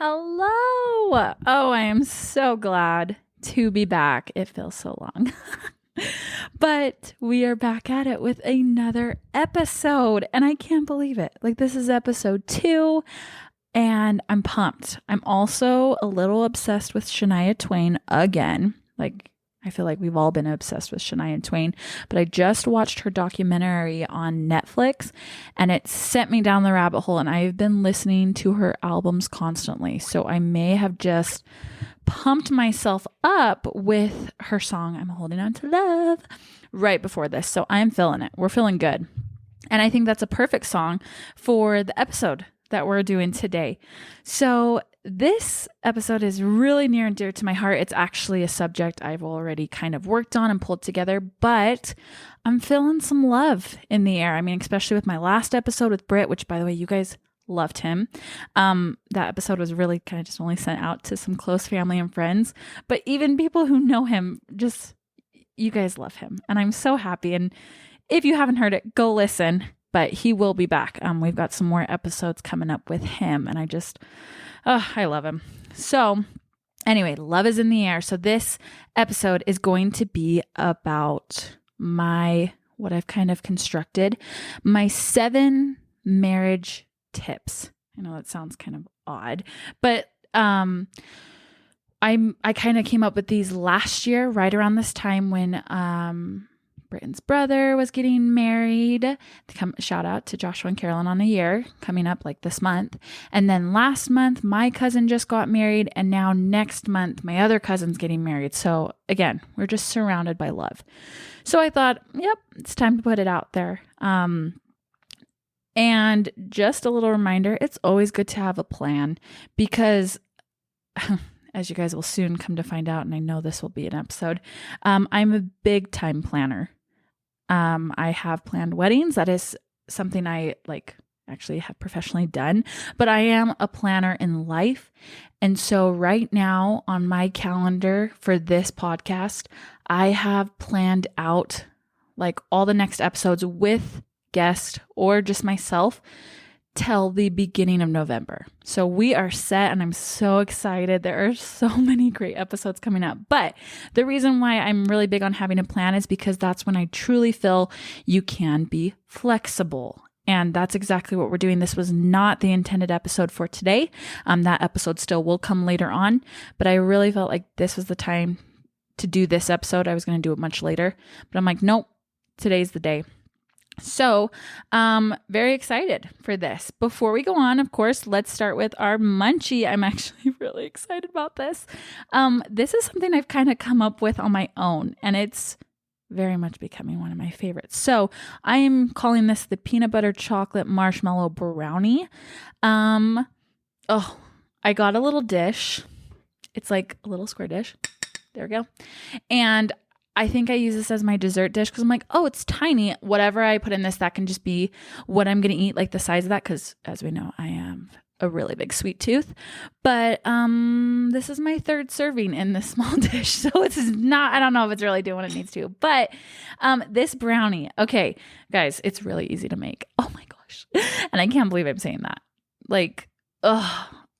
Hello. Oh, I am so glad to be back. It feels so long. But we are back at it with another episode, and I can't believe it. Like, this is episode 2, and I'm pumped. I'm also a little obsessed with Shania Twain again. Like, I feel like we've all been obsessed with Shania Twain, but I just watched her documentary on Netflix and it sent me down the rabbit hole, and I've been listening to her albums constantly. So I may have just pumped myself up with her song, I'm Holding On to Love, right before this. So I'm feeling it. We're feeling good. And I think that's a perfect song for the episode that we're doing today. So this episode is really near and dear to my heart. It's actually a subject I've already kind of worked on and pulled together, but I'm feeling some love in the air. I mean, especially with my last episode with Britt, which, by the way, you guys loved him. That episode was really kind of just only sent out to some close family and friends, but even people who know him, just, you guys love him. And I'm so happy. And if you haven't heard it, go listen. But he will be back. We've got some more episodes coming up with him. And I love him. So anyway, love is in the air. So this episode is going to be about what I've kind of constructed, my 7 marriage tips. I know that sounds kind of odd, but I kind of came up with these last year, right around this time when Britton's brother was getting married. Shout out to Joshua and Carolyn on a year coming up like this month. And then last month, my cousin just got married. And now next month, my other cousin's getting married. So again, we're just surrounded by love. So I thought, yep, it's time to put it out there. And just a little reminder, it's always good to have a plan because as you guys will soon come to find out, and I know this will be an episode, I'm a big time planner. I have planned weddings. That is something I actually have professionally done, but I am a planner in life. And so right now on my calendar for this podcast, I have planned out like all the next episodes with guest or just myself till the beginning of November. So we are set and I'm so excited. There are so many great episodes coming up. But the reason why I'm really big on having a plan is because that's when I truly feel you can be flexible. And that's exactly what we're doing. This was not the intended episode for today. That episode still will come later on, but I really felt like this was the time to do this episode. I was going to do it much later, but I'm like, nope, today's the day. So, very excited for this. Before we go on, of course, let's start with our munchie. I'm actually really excited about this. This is something I've kind of come up with on my own, and it's very much becoming one of my favorites. So I am calling this the peanut butter chocolate marshmallow brownie. I got a little dish. It's like a little square dish. There we go. And I think I use this as my dessert dish because I'm like, oh, it's tiny. Whatever I put in this, that can just be what I'm going to eat, like the size of that. Because as we know, I have a really big sweet tooth. But this is my 3rd serving in this small dish. So it's not, I don't know if it's really doing what it needs to. But this brownie, okay, guys, it's really easy to make. Oh my gosh. And I can't believe I'm saying that.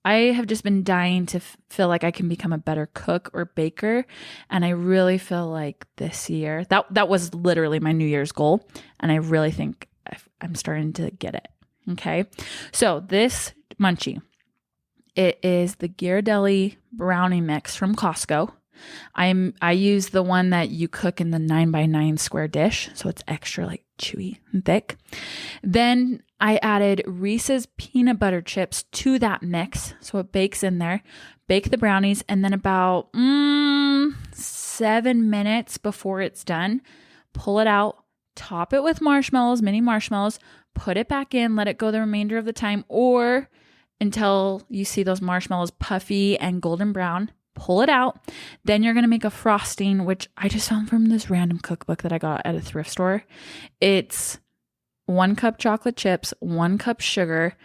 I have just been dying to feel like I can become a better cook or baker. And I really feel like this year, that was literally my New Year's goal. And I really think I'm starting to get it. Okay. So this munchie, it is the Ghirardelli brownie mix from Costco. I use the one that you cook in the 9x9 square dish. So it's extra like chewy and thick. Then I added Reese's peanut butter chips to that mix. So it bakes in there, bake the brownies, and then about 7 minutes before it's done, pull it out, top it with marshmallows, mini marshmallows, put it back in, let it go the remainder of the time or until you see those marshmallows puffy and golden brown. Pull it out. Then you're going to make a frosting, which I just found from this random cookbook that I got at a thrift store. It's 1 cup chocolate chips, 1 cup sugar,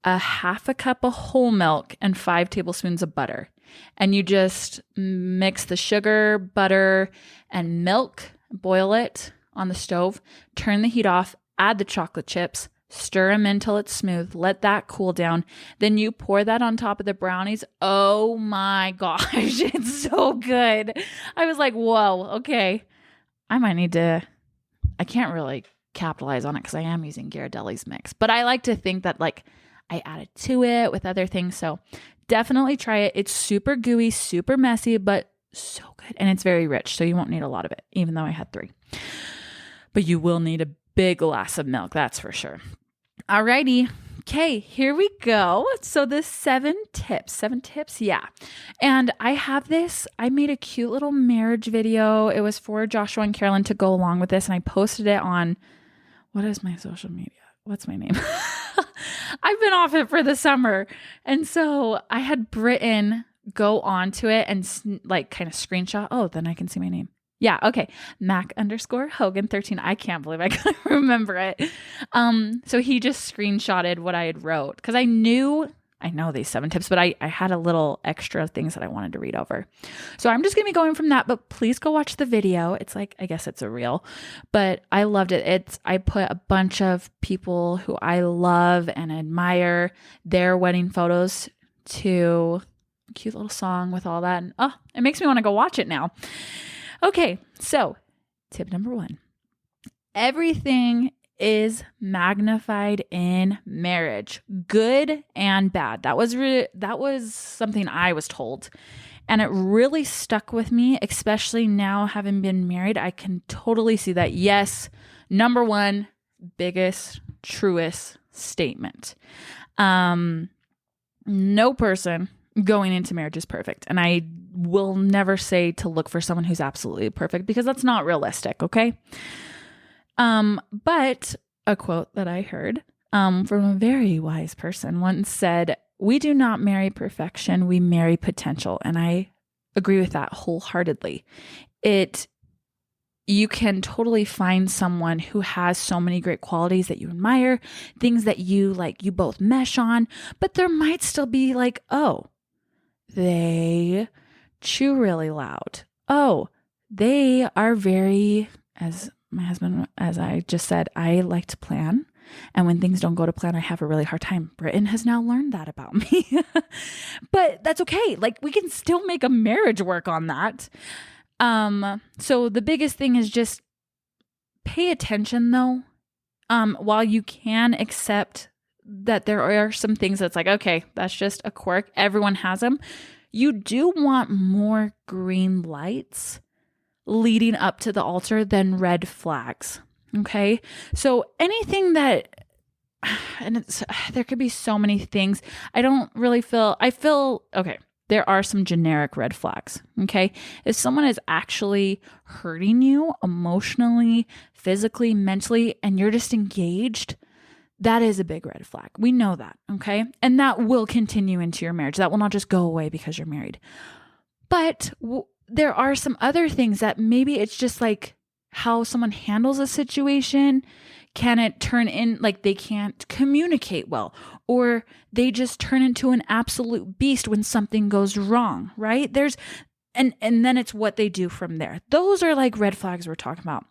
a half a cup of whole milk, and 5 tablespoons of butter. And you just mix the sugar, butter, and milk, boil it on the stove, turn the heat off, add the chocolate chips, Stir them until it's smooth. Let that cool down. Then you pour that on top of the brownies. Oh my gosh, it's so good. I was like, whoa, okay. I can't really capitalize on it because I am using Ghirardelli's mix. But I like to think that like I added to it with other things. So definitely try it. It's super gooey, super messy, but so good. And it's very rich. So you won't need a lot of it, even though I had 3. But you will need a big glass of milk. That's for sure. Alrighty. Okay, here we go. So the 7 tips. Yeah. And I made a cute little marriage video. It was for Joshua and Carolyn to go along with this. And I posted it on, what is my social media? What's my name? I've been off it for the summer. And so I had Britton go onto it and like kind of screenshot. Oh, then I can see my name. Yeah. Okay. Mac_Hogan13. I can't believe I couldn't remember it. So he just screenshotted what I had wrote because I know these 7 tips, but I had a little extra things that I wanted to read over. So I'm just going to be going from that, but please go watch the video. It's like, I guess it's a reel, but I loved it. I put a bunch of people who I love and admire, their wedding photos to a cute little song with all that. And it makes me want to go watch it now. Okay, so tip number 1, everything is magnified in marriage, good and bad. That was something I was told, and it really stuck with me, especially now having been married. I can totally see that. Yes, number 1, biggest, truest statement. No person going into marriage is perfect. And I will never say to look for someone who's absolutely perfect because that's not realistic. Okay. But a quote that I heard, from a very wise person once said, "We do not marry perfection. We marry potential." And I agree with that wholeheartedly. You can totally find someone who has so many great qualities that you admire, things that you both mesh on, but there might still be like, oh, they chew really loud. Oh, they are very, as my husband, as I just said, I like to plan. And when things don't go to plan, I have a really hard time. Britton has now learned that about me. But that's okay. Like, we can still make a marriage work on that. So the biggest thing is just pay attention though. While you can accept that there are some things that's like, okay, that's just a quirk. Everyone has them. You do want more green lights leading up to the altar than red flags. Okay. So anything that, and there could be so many things. I feel, okay, there are some generic red flags. Okay. If someone is actually hurting you emotionally, physically, mentally, and you're just engaged, that is a big red flag. We know that. Okay. And that will continue into your marriage. That will not just go away because you're married. But there are some other things that maybe it's just like how someone handles a situation. Can it turn in like they can't communicate well, or they just turn into an absolute beast when something goes wrong, right? And then it's what they do from there. Those are like red flags we're talking about.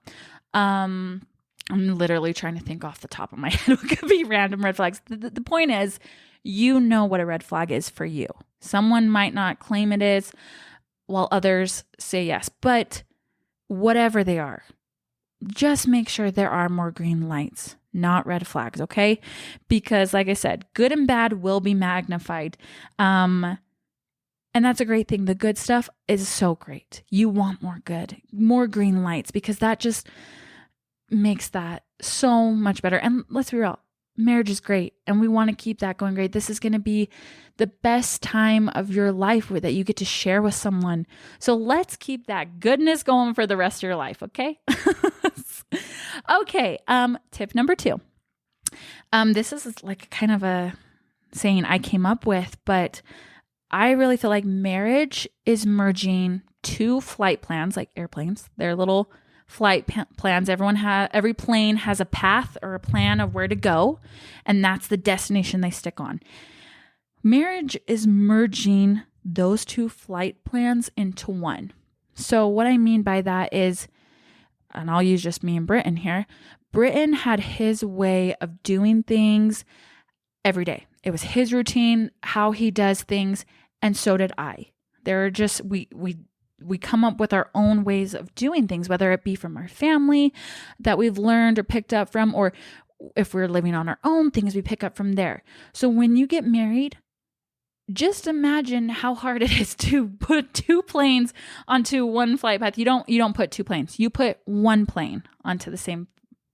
I'm literally trying to think off the top of my head what could be random red flags. The point is, you know what a red flag is for you. Someone might not claim it is, while others say yes. But whatever they are, just make sure there are more green lights, not red flags, okay? Because like I said, good and bad will be magnified. And that's a great thing. The good stuff is so great. You want more good, more green lights, because that just makes that so much better. And let's be real, marriage is great and we want to keep that going great. This is going to be the best time of your life that you get to share with someone. So let's keep that goodness going for the rest of your life. Okay. Okay. Tip number 2. This is like kind of a saying I came up with, but I really feel like marriage is merging 2 flight plans, like airplanes. They're little flight plans. Every plane has a path or a plan of where to go, and that's the destination they stick on. Marriage is merging those 2 flight plans into one. So what I mean by that is, and I'll use just me and Britton here, Britton had his way of doing things every day. It was his routine, how he does things, and so did I. There are just, we come up with our own ways of doing things, whether it be from our family that we've learned or picked up from, or if we're living on our own, things we pick up from there. So when you get married, just imagine how hard it is to put two planes onto one flight path. You don't put two planes. You put one plane onto the same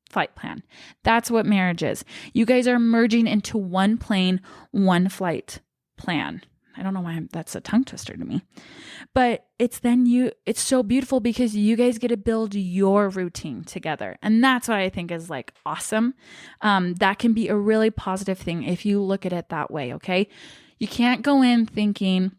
flight plan. That's what marriage is. You guys are merging into one plane, one flight plan. I don't know why that's a tongue twister to me, but it's so beautiful because you guys get to build your routine together. And that's what I think is like awesome. That can be a really positive thing if you look at it that way. Okay. You can't go in thinking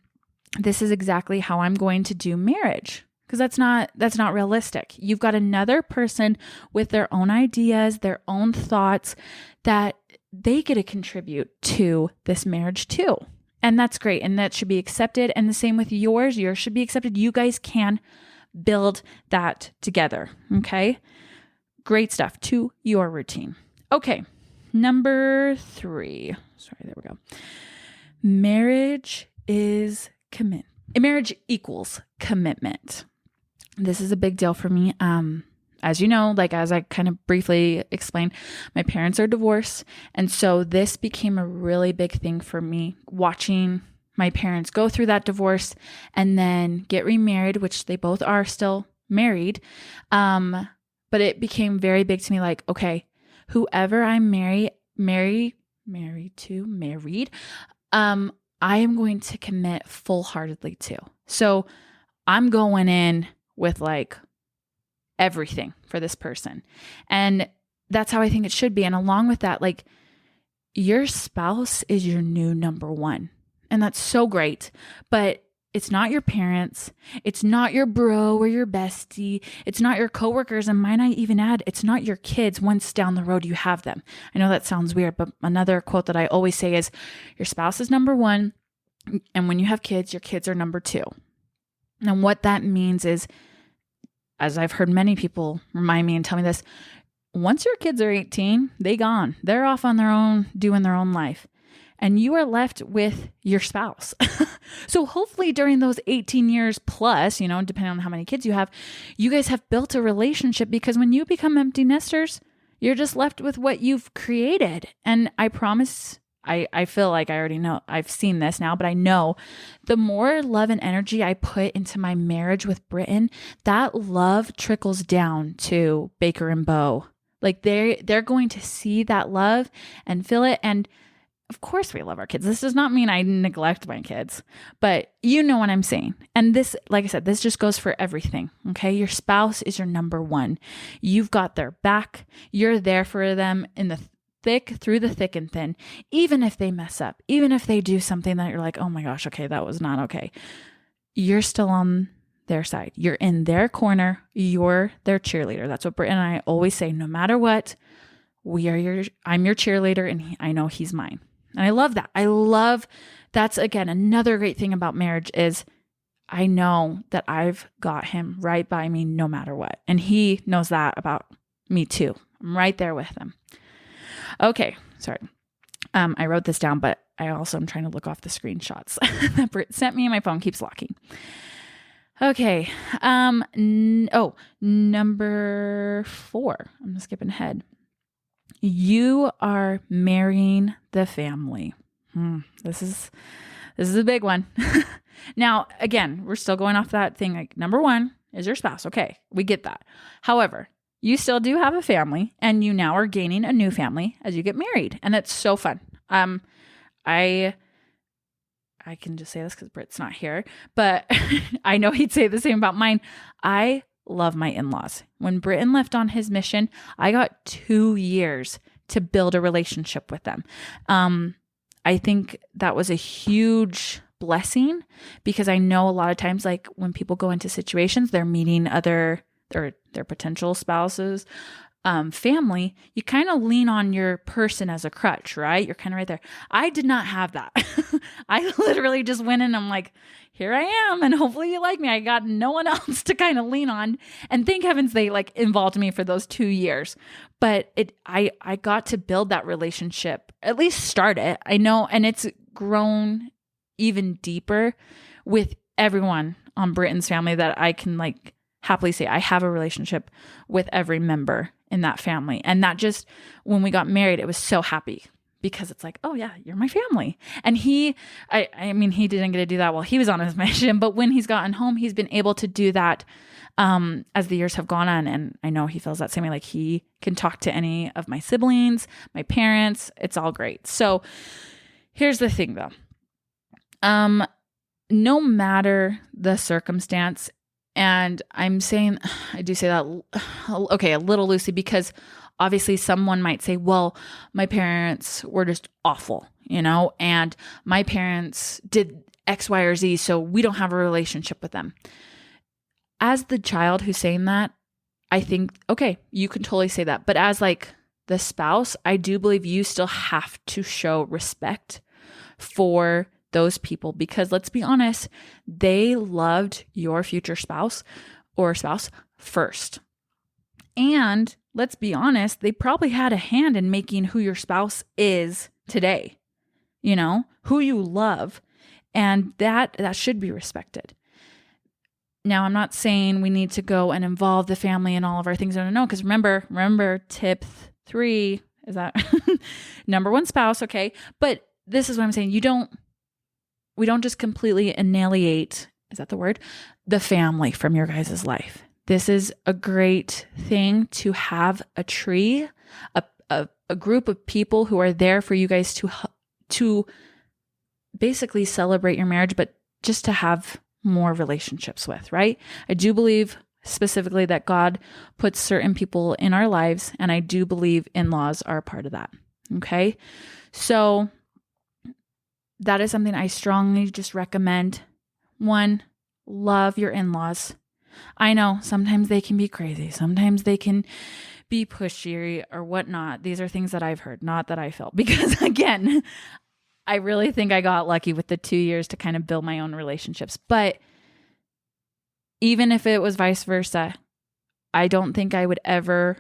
this is exactly how I'm going to do marriage, because that's not realistic. You've got another person with their own ideas, their own thoughts that they get to contribute to this marriage too. And that's great. And that should be accepted. And the same with yours. Yours should be accepted. You guys can build that together. Okay. Great stuff. To your routine. Okay. Number 3. Sorry, there we go. Marriage equals commitment. This is a big deal for me. As you know, like as I kind of briefly explained, my parents are divorced. And so this became a really big thing for me, watching my parents go through that divorce and then get remarried, which they both are still married. But it became very big to me, like, okay, whoever I'm married, I am going to commit full-heartedly to. So I'm going in with like everything for this person. And that's how I think it should be. And along with that, like your spouse is your new number one. And that's so great. But it's not your parents. It's not your bro or your bestie. It's not your coworkers. And might I even add, it's not your kids once down the road you have them. I know that sounds weird, but another quote that I always say is your spouse is number one. And when you have kids, your kids are number 2. And what that means is, as I've heard many people remind me and tell me this, once your kids are 18, they gone. They're off on their own, doing their own life. And you are left with your spouse. So hopefully during those 18 years plus, depending on how many kids you have, you guys have built a relationship, because when you become empty nesters, you're just left with what you've created. And I promise, I feel like I already know, I've seen this now, but I know the more love and energy I put into my marriage with Britton, that love trickles down to Baker and Bo. Like they're going to see that love and feel it. And of course we love our kids. This does not mean I neglect my kids, but you know what I'm saying. And this, like I said, this just goes for everything. Okay. Your spouse is your number one. You've got their back. You're there for them through the thick and thin. Even if they mess up, even if they do something that you're like, oh my gosh, okay, that was not okay. You're still on their side. You're in their corner. You're their cheerleader. That's what Britt and I always say. No matter what, I'm your cheerleader, and I know he's mine. And I love that. That's again, another great thing about marriage is I know that I've got him right by me no matter what. And he knows that about me too. I'm right there with him. Okay. Sorry. I wrote this down, but I also am trying to look off the screenshots that Britt sent me and my phone keeps locking. Okay. Number 4. I'm skipping ahead. You are marrying the family. This is a big one. Now, again, we're still going off that thing. Like, number 1 is your spouse. Okay, we get that. However, you still do have a family, and you now are gaining a new family as you get married, and that's so fun. I can just say this because Britt's not here, but I know he'd say the same about mine. I love my in-laws. When Britton left on his mission, I got 2 years to build a relationship with them. I think that was a huge blessing, because I know a lot of times, like when people go into situations, they're meeting their potential spouses family, you kind of lean on your person as a crutch, right? You're kind of right there. I did not have that. I literally just went in. I'm like, here I am. And hopefully you like me. I got no one else to kind of lean on. And thank heavens they like involved me for those 2 years. But I got to build that relationship, at least start it. I know. And it's grown even deeper with everyone on Britain's family that I can like happily say I have a relationship with every member in that family. And that just, when we got married, it was so happy because it's like, oh yeah, you're my family. And I mean, he didn't get to do that while he was on his mission, but when he's gotten home, he's been able to do that as the years have gone on. And I know he feels that same way, like he can talk to any of my siblings, my parents. It's all great. So here's the thing though. No matter the circumstance, and I'm saying, I do say that, okay, a little loosely, because obviously someone might say, well, my parents were just awful, and my parents did X, Y, or Z, so we don't have a relationship with them. As the child who's saying that, I think, okay, you can totally say that. But as like the spouse, I do believe you still have to show respect for those people, because let's be honest, they loved your future spouse or spouse first. And let's be honest, they probably had a hand in making who your spouse is today, who you love, and that should be respected. Now, I'm not saying we need to go and involve the family in all of our things. No, because remember tip 3 is that number 1 spouse, okay? But this is what I'm saying. We don't just completely annihilate, is that the word? The family from your guys' life. This is a great thing to have a tree, a group of people who are there for you guys to basically celebrate your marriage, but just to have more relationships with, right? I do believe specifically that God puts certain people in our lives, and I do believe in-laws are a part of that, okay? So that is something I strongly just recommend. 1, love your in-laws. I know sometimes they can be crazy. Sometimes they can be pushy or whatnot. These are things that I've heard, not that I felt. Because again, I really think I got lucky with the 2 years to kind of build my own relationships. But even if it was vice versa, I don't think I would ever,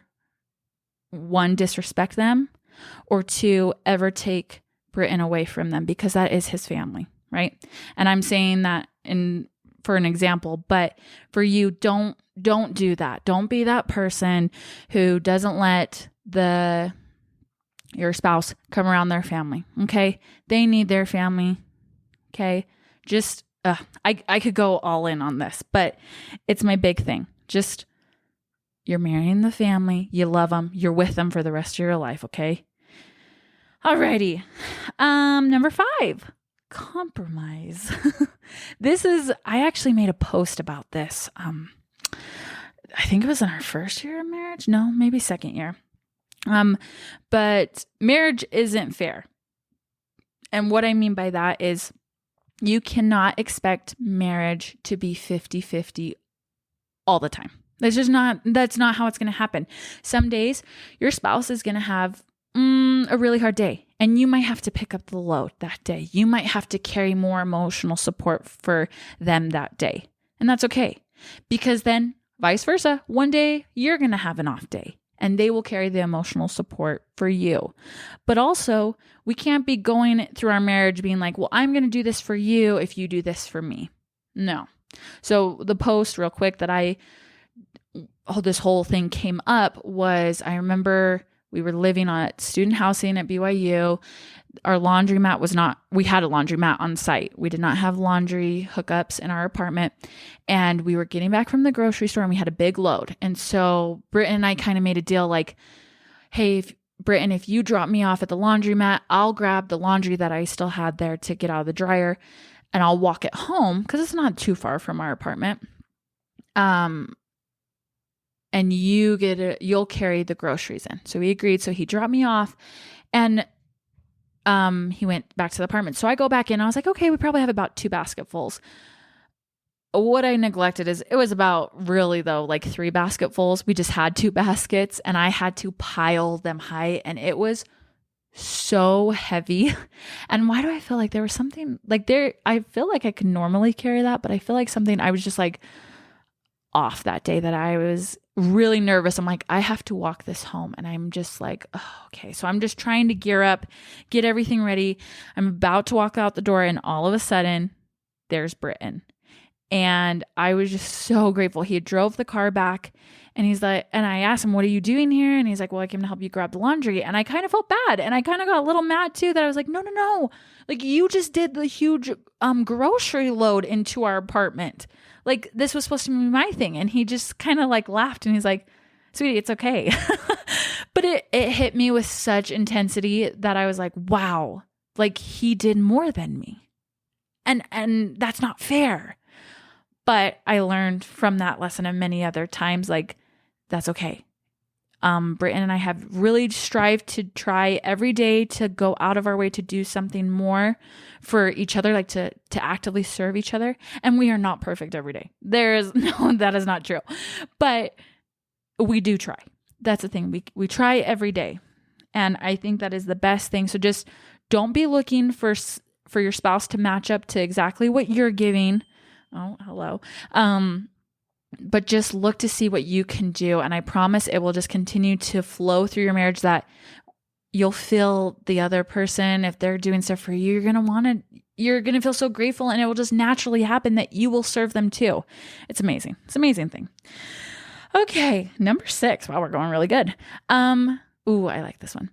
1, disrespect them, or 2, ever take Britain away from them, because that is his family, right? And I'm saying that for an example, but for you, don't do that. Don't be that person who doesn't let your spouse come around their family, okay? They need their family, okay? Just, I could go all in on this, but it's my big thing. Just, you're marrying the family, you love them, you're with them for the rest of your life, okay? Alrighty. Number 5, compromise. I actually made a post about this. I think it was in our first year of marriage. No, maybe second year. But marriage isn't fair. And what I mean by that is you cannot expect marriage to be 50-50 all the time. That's not how it's going to happen. Some days your spouse is going to have a really hard day, and you might have to pick up the load that day. You might have to carry more emotional support for them that day. And that's okay, because then vice versa, one day you're going to have an off day and they will carry the emotional support for you. But also, we can't be going through our marriage being like, well, I'm going to do this for you if you do this for me. No. So the post real quick that this whole thing came up was, I remember we were living on student housing at BYU. Our laundromat we had a laundromat on site. We did not have laundry hookups in our apartment. And we were getting back from the grocery store and we had a big load. And so Britton and I kind of made a deal like, hey, Britton, if you drop me off at the laundromat, I'll grab the laundry that I still had there to get out of the dryer, and I'll walk it home because it's not too far from our apartment. And you'll carry the groceries in. So we agreed. So he dropped me off, and he went back to the apartment. So I go back in. I was like, okay, we probably have about 2 basketfuls. what I neglected is it was about really though, like 3 basketfuls. We just had 2 baskets and I had to pile them high and it was so heavy. And why do I feel like there was something like there? I feel like I could normally carry that, but I feel like something I was just like off that day that I was really nervous. I'm like, I have to walk this home. And I'm just like, oh, okay. So I'm just trying to gear up, get everything ready. I'm about to walk out the door. And all of a sudden, there's Britton. And I was just so grateful. He drove the car back and he's like, and I asked him, what are you doing here? And he's like, well, I came to help you grab the laundry. And I kind of felt bad. And I kind of got a little mad too, that I was like, no. Like you just did the huge grocery load into our apartment. Like this was supposed to be my thing. And he just kind of like laughed and he's like, sweetie, it's okay. But it hit me with such intensity that I was like, wow, like he did more than me. And that's not fair. But I learned from that lesson and many other times, like, that's okay. Britton and I have really strived to try every day to go out of our way to do something more for each other, like to actively serve each other. And we are not perfect every day. No, that is not true. But we do try. That's the thing. We try every day. And I think that is the best thing. So just don't be looking for your spouse to match up to exactly what you're giving. Oh, hello. But just look to see what you can do. And I promise it will just continue to flow through your marriage that you'll feel the other person, if they're doing stuff for you, you're going to feel so grateful and it will just naturally happen that you will serve them too. It's amazing. It's an amazing thing. Okay. Number 6. Wow, we're going really good. Ooh, I like this one.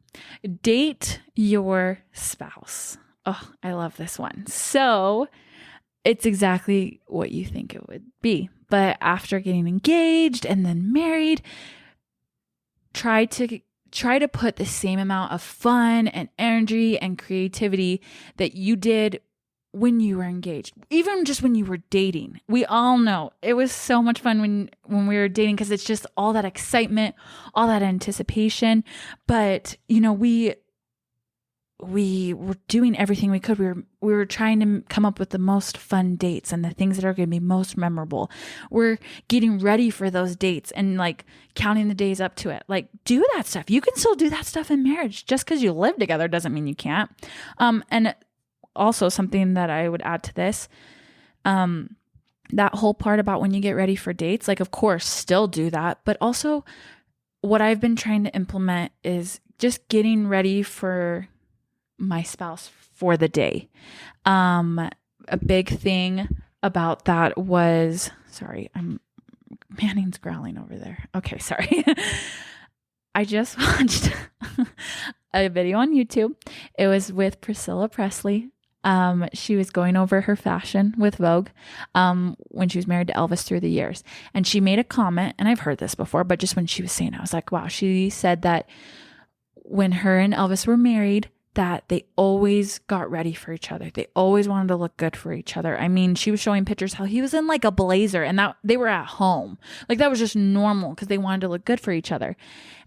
Date your spouse. Oh, I love this one. So it's exactly what you think it would be. But after getting engaged and then married, try to put the same amount of fun and energy and creativity that you did when you were engaged, even just when you were dating. We all know it was so much fun when we were dating because it's just all that excitement, all that anticipation. But, we were doing everything we could. We were trying to come up with the most fun dates and the things that are going to be most memorable. We're getting ready for those dates and like counting the days up to it. Like do that stuff. You can still do that stuff in marriage. Just because you live together doesn't mean you can't. And also something that I would add to this, that whole part about when you get ready for dates, like of course still do that. But also what I've been trying to implement is just getting ready for my spouse for the day. A big thing about that was, sorry, Manning's growling over there. Okay, sorry. I just watched a video on YouTube. It was with Priscilla Presley. She was going over her fashion with Vogue when she was married to Elvis through the years. And she made a comment, and I've heard this before, but just when she was saying it, I was like, wow. She said that when her and Elvis were married, that they always got ready for each other. They always wanted to look good for each other. I mean, she was showing pictures how he was in like a blazer and that they were at home. Like that was just normal because they wanted to look good for each other.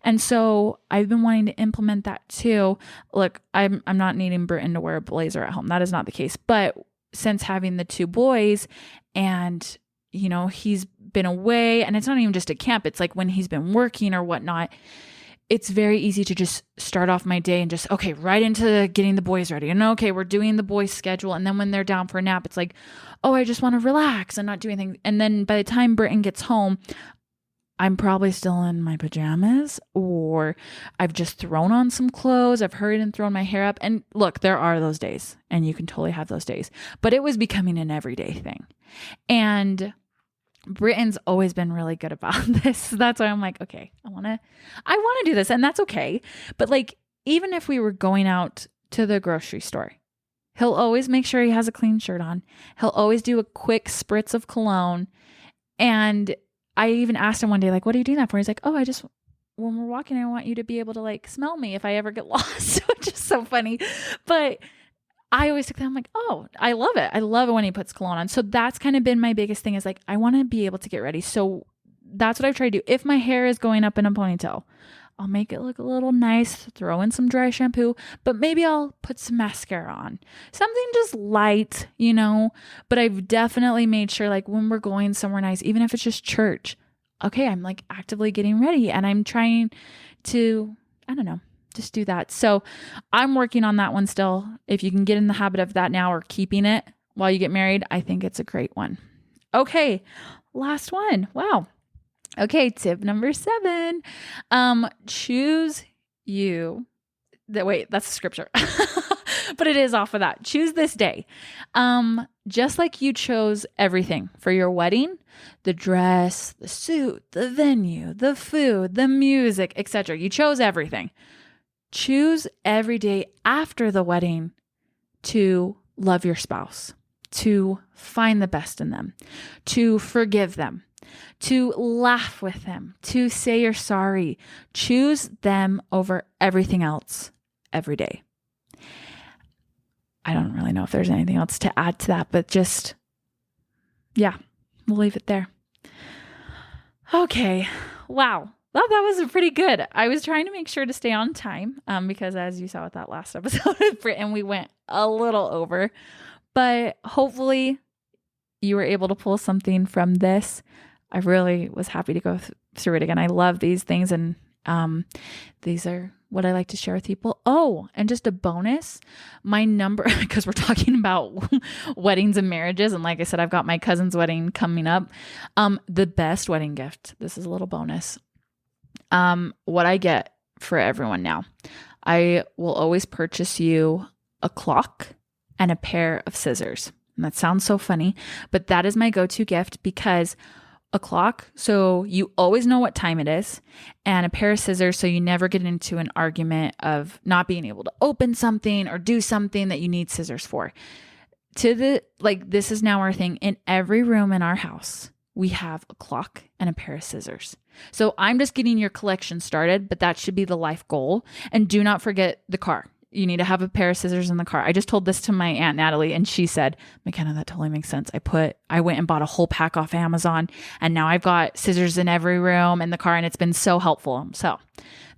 And so I've been wanting to implement that too. Look, I'm not needing Britton to wear a blazer at home. That is not the case. But since having the 2 boys and, he's been away and it's not even just at camp. It's like when he's been working or whatnot, it's very easy to just start off my day and just, okay, right into getting the boys ready. And okay, we're doing the boys' schedule. And then when they're down for a nap, it's like, oh, I just want to relax and not do anything. And then by the time Britton gets home, I'm probably still in my pajamas or I've just thrown on some clothes. I've hurried and thrown my hair up. And look, there are those days and you can totally have those days. But it was becoming an everyday thing. And Britton's always been really good about this. That's why I'm like, okay, I want to do this and that's okay. But like, even if we were going out to the grocery store, he'll always make sure he has a clean shirt on. He'll always do a quick spritz of cologne. And I even asked him one day, like, what are you doing that for? He's like, oh, when we're walking, I want you to be able to like smell me if I ever get lost, which is so funny. But I always took that. I'm like, oh, I love it. I love it when he puts cologne on. So that's kind of been my biggest thing is like, I want to be able to get ready. So that's what I've tried to do. If my hair is going up in a ponytail, I'll make it look a little nice, throw in some dry shampoo, but maybe I'll put some mascara on. Something just light, but I've definitely made sure like when we're going somewhere nice, even if it's just church, okay, I'm like actively getting ready and I'm trying to, I don't know, just do that. So I'm working on that one still. If you can get in the habit of that now or keeping it while you get married, I think it's a great one. Okay, last one. Wow. Okay, tip number 7. Choose you. That's a scripture. But it is off of that. Choose this day. Just like you chose everything for your wedding, the dress, the suit, the venue, the food, the music, etc. You chose everything. Choose every day after the wedding to love your spouse, to find the best in them, to forgive them, to laugh with them, to say you're sorry. Choose them over everything else every day. I don't really know if there's anything else to add to that, but just, yeah, we'll leave it there. Okay. Wow. Well, that was pretty good. I was trying to make sure to stay on time because as you saw with that last episode with Britt, and we went a little over, but hopefully you were able to pull something from this. I really was happy to go through it again. I love these things, and these are what I like to share with people. Oh, and just a bonus, my number, because we're talking about weddings and marriages. And like I said, I've got my cousin's wedding coming up. The best wedding gift, this is a little bonus. What I get for everyone now, I will always purchase you a clock and a pair of scissors. And that sounds so funny, but that is my go-to gift because a clock, so you always know what time it is, and a pair of scissors, so you never get into an argument of not being able to open something or do something that you need scissors for. This is now our thing. In every room in our house, we have a clock and a pair of scissors. So I'm just getting your collection started, but that should be the life goal. And do not forget the car. You need to have a pair of scissors in the car. I just told this to my Aunt Natalie and she said, McKenna, that totally makes sense. I went and bought a whole pack off Amazon and now I've got scissors in every room in the car and it's been so helpful. So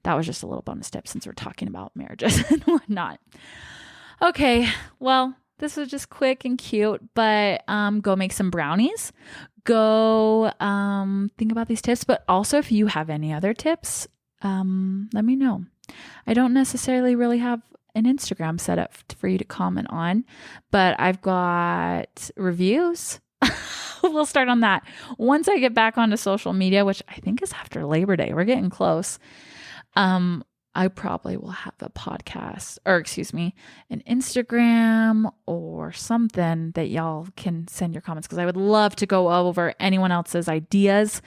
that was just a little bonus tip since we're talking about marriages and whatnot. Okay. Well, this was just quick and cute, but go make some brownies. Go think about these tips, but also if you have any other tips, let me know. I don't necessarily really have an Instagram set up for you to comment on, but I've got reviews. We'll start on that. Once I get back onto social media, which I think is after Labor Day, we're getting close. I probably will have a podcast an Instagram or something that y'all can send your comments because I would love to go over anyone else's ideas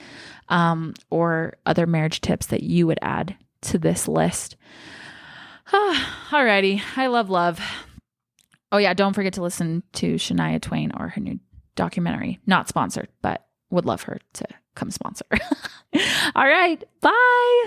or other marriage tips that you would add to this list. Alrighty. I love. Oh yeah. Don't forget to listen to Shania Twain or her new documentary. Not sponsored, but would love her to come sponsor. All right. Bye.